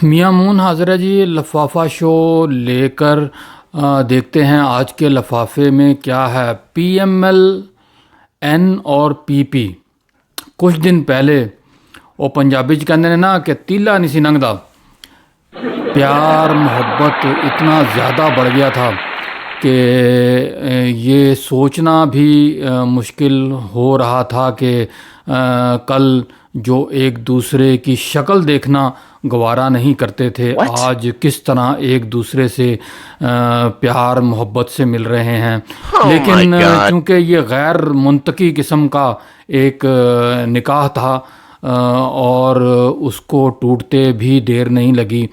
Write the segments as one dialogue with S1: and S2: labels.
S1: میاں مون حاضرہ جی، لفافہ شو لے کر دیکھتے ہیں آج کے لفافے میں کیا ہے۔ پی ایم ایل این اور پی پی کچھ دن پہلے وہ پنجابی کہتے ہیں نا کہ تیلا نہیں سی ننگدا، پیار محبت اتنا زیادہ بڑھ گیا تھا کہ یہ سوچنا بھی مشکل ہو رہا تھا کہ کل جو ایک دوسرے کی شکل دیکھنا گوارا نہیں کرتے تھے، آج کس طرح ایک دوسرے سے پیار محبت سے مل رہے ہیں۔ لیکن چونکہ یہ غیر منطقی قسم کا ایک نکاح تھا اور اس کو ٹوٹتے بھی دیر نہیں لگی۔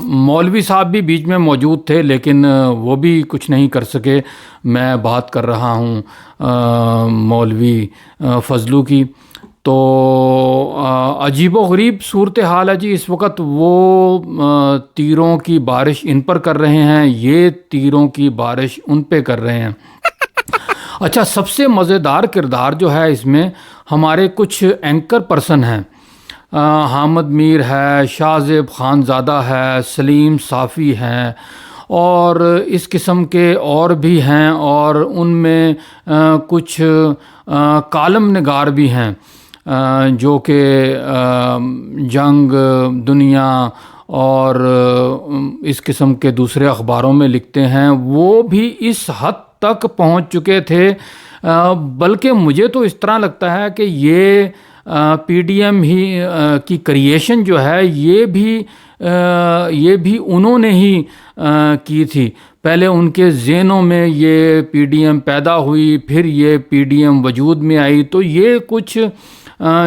S1: مولوی صاحب بھی بیچ میں موجود تھے لیکن وہ بھی کچھ نہیں کر سکے۔ میں بات کر رہا ہوں مولوی فضلو کی۔ تو عجیب و غریب صورتحال ہے جی اس وقت۔ وہ تیروں کی بارش ان پر کر رہے ہیں، یہ تیروں کی بارش ان پہ کر رہے ہیں۔ اچھا، سب سے مزیدار کردار جو ہے اس میں ہمارے کچھ اینکر پرسن ہیں۔ حامد میر ہے، شاہ زیب خانزادہ ہے، سلیم صافی ہیں اور اس قسم کے اور بھی ہیں، اور ان میں کچھ کالم نگار بھی ہیں جو کہ جنگ، دنیا اور اس قسم کے دوسرے اخباروں میں لکھتے ہیں۔ وہ بھی اس حد تک پہنچ چکے تھے، بلکہ مجھے تو اس طرح لگتا ہے کہ یہ پی ڈی ایم ہی کی کریشن جو ہے یہ بھی انہوں نے ہی کی تھی۔ پہلے ان کے ذہنوں میں یہ پی ڈی ایم پیدا ہوئی، پھر یہ پی ڈی ایم وجود میں آئی۔ تو یہ کچھ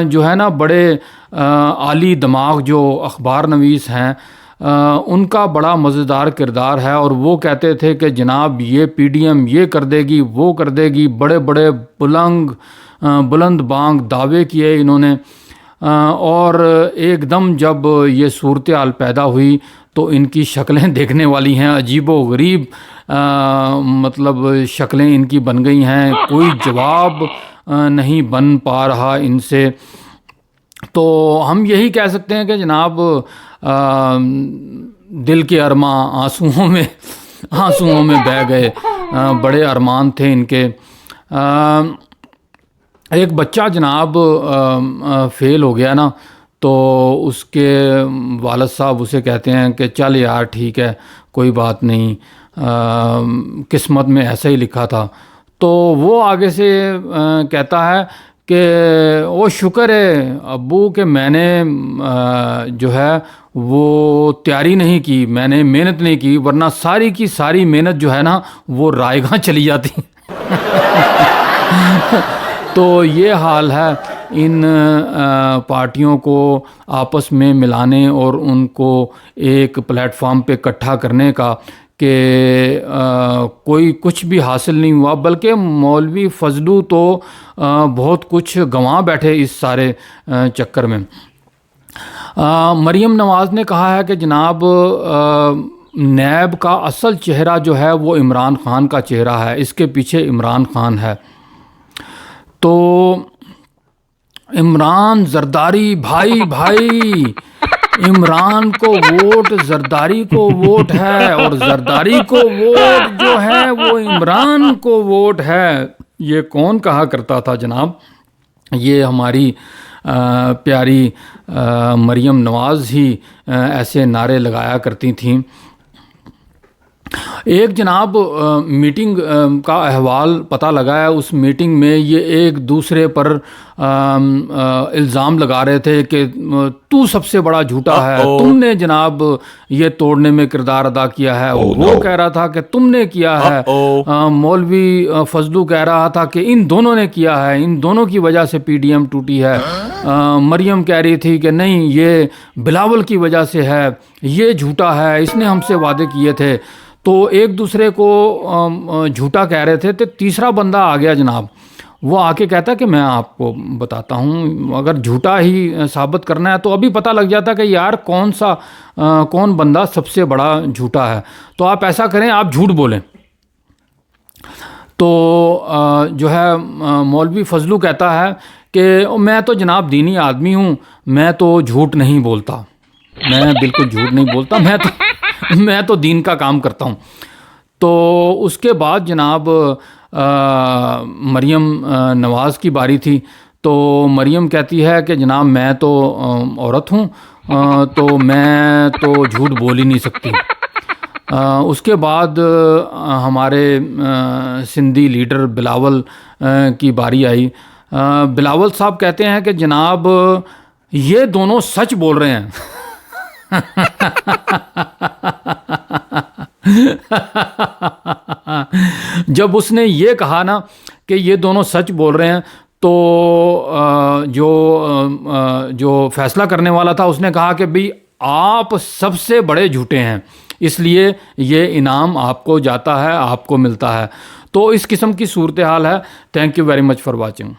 S1: جو ہے نا بڑے عالی دماغ جو اخبار نویس ہیں ان کا بڑا مزیدار کردار ہے، اور وہ کہتے تھے کہ جناب یہ پی ڈی ایم یہ کر دے گی، وہ کر دے گی۔ بڑے بڑے بلند بانگ دعوے کیے انہوں نے، اور ایک دم جب یہ صورتحال پیدا ہوئی تو ان کی شکلیں دیکھنے والی ہیں، عجیب و غریب مطلب شکلیں ان کی بن گئی ہیں، کوئی جواب نہیں بن پا رہا ان سے۔ تو ہم یہی کہہ سکتے ہیں کہ جناب دل کے ارماں آنسوؤں میں بہہ گئے، بڑے ارمان تھے ان کے۔ ایک بچہ جناب فیل ہو گیا نا، تو اس کے والد صاحب اسے کہتے ہیں کہ چل یار ٹھیک ہے کوئی بات نہیں، قسمت میں ایسا ہی لکھا تھا۔ تو وہ آگے سے کہتا ہے کہ وہ شکر ہے ابو کہ میں نے جو ہے وہ تیاری نہیں کی، میں نے محنت نہیں کی، ورنہ ساری کی ساری محنت جو ہے نا وہ رائے گاں چلی جاتی۔ تو یہ حال ہے ان پارٹیوں کو آپس میں ملانے اور ان کو ایک پلیٹ فارم پہ اکٹھا کرنے کا کہ کوئی کچھ بھی حاصل نہیں ہوا، بلکہ مولوی فضلو تو بہت کچھ گنوا بیٹھے اس سارے چکر میں۔ مریم نواز نے کہا ہے کہ جناب نیب کا اصل چہرہ جو ہے وہ عمران خان کا چہرہ ہے، اس کے پیچھے عمران خان ہے۔ تو عمران زرداری بھائی عمران کو ووٹ زرداری کو ووٹ ہے، اور زرداری کو ووٹ جو ہے وہ عمران کو ووٹ ہے۔ یہ کون کہا کرتا تھا جناب؟ یہ ہماری پیاری مریم نواز ہی ایسے نعرے لگایا کرتی تھیں۔ ایک جناب میٹنگ کا احوال پتہ لگا ہے، اس میٹنگ میں یہ ایک دوسرے پر الزام لگا رہے تھے کہ تو سب سے بڑا جھوٹا ہے، تم نے جناب یہ توڑنے میں کردار ادا کیا ہے، وہ کہہ رہا تھا کہ تم نے کیا ہے، مولوی فضلو کہہ رہا تھا کہ ان دونوں نے کیا ہے، ان دونوں کی وجہ سے پی ڈی ایم ٹوٹی ہے، مریم کہہ رہی تھی کہ نہیں یہ بلاول کی وجہ سے ہے، یہ جھوٹا ہے، اس نے ہم سے وعدے کیے تھے۔ تو ایک دوسرے کو جھوٹا کہہ رہے تھے، تو تیسرا بندہ آ گیا جناب، وہ آ کے کہتا کہ میں آپ کو بتاتا ہوں، اگر جھوٹا ہی ثابت کرنا ہے تو ابھی پتہ لگ جاتا کہ یار کون بندہ سب سے بڑا جھوٹا ہے۔ تو آپ ایسا کریں، آپ جھوٹ بولیں۔ تو جو ہے مولوی فضلو کہتا ہے کہ میں تو جناب دینی آدمی ہوں، میں تو جھوٹ نہیں بولتا۔ میں بالکل جھوٹ نہیں بولتا، میں تو دین کا کام کرتا ہوں۔ تو اس کے بعد جناب مریم نواز کی باری تھی، تو مریم کہتی ہے کہ جناب میں تو عورت ہوں، تو میں تو جھوٹ بول ہی نہیں سکتی۔ اس کے بعد ہمارے سندھی لیڈر بلاول کی باری آئی۔ بلاول صاحب کہتے ہیں کہ جناب یہ دونوں سچ بول رہے ہیں۔ جب اس نے یہ کہا نا کہ یہ دونوں سچ بول رہے ہیں، تو جو فیصلہ کرنے والا تھا اس نے کہا کہ بھئی آپ سب سے بڑے جھوٹے ہیں، اس لیے یہ انعام آپ کو جاتا ہے، آپ کو ملتا ہے۔ تو اس قسم کی صورتحال ہے۔ Thank you very much for watching.